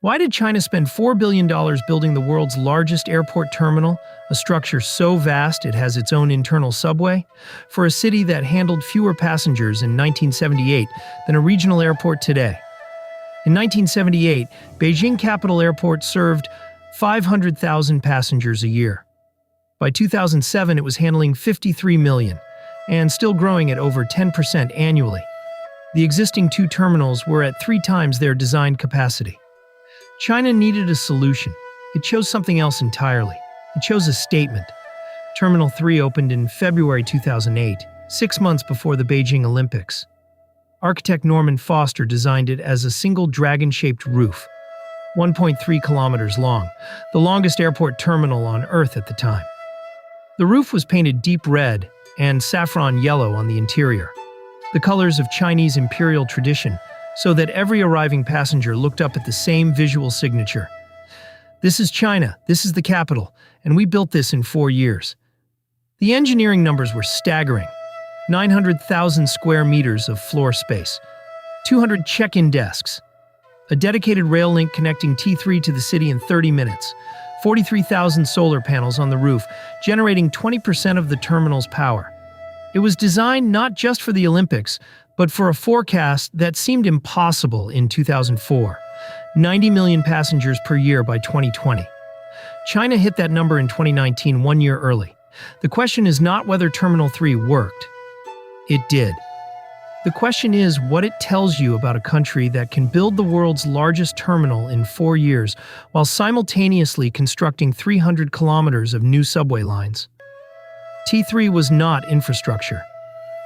Why did China spend $4 billion building the world's largest airport terminal, a structure so vast it has its own internal subway, for a city that handled fewer passengers in 1978 than a regional airport today? In 1978, Beijing Capital Airport served 500,000 passengers a year. By 2007, it was handling 53 million, and still growing at over 10% annually. The existing two terminals were at 3 times their designed capacity. China needed a solution. It chose something else entirely. It chose a statement. Terminal 3 opened in February 2008, 6 months before the Beijing Olympics. Architect Norman Foster designed it as a single dragon-shaped roof, 1.3 kilometers long, the longest airport terminal on Earth at the time. The roof was painted deep red and saffron yellow on the interior, the colors of Chinese imperial tradition, so that every arriving passenger looked up at the same visual signature. This is China, this is the capital, and we built this in 4 years. The engineering numbers were staggering. 900,000 square meters of floor space, 200 check-in desks, a dedicated rail link connecting T3 to the city in 30 minutes, 43,000 solar panels on the roof, generating 20% of the terminal's power. It was designed not just for the Olympics, but for a forecast that seemed impossible in 2004, 90 million passengers per year by 2020. China hit that number in 2019, 1 year early. The question is not whether Terminal 3 worked. It did. The question is what it tells you about a country that can build the world's largest terminal in 4 years while simultaneously constructing 300 kilometers of new subway lines. T3 was not infrastructure.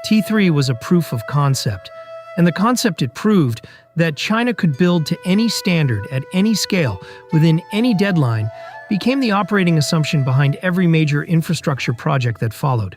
T3 was a proof of concept, and the concept it proved that China could build to any standard at any scale within any deadline became the operating assumption behind every major infrastructure project that followed.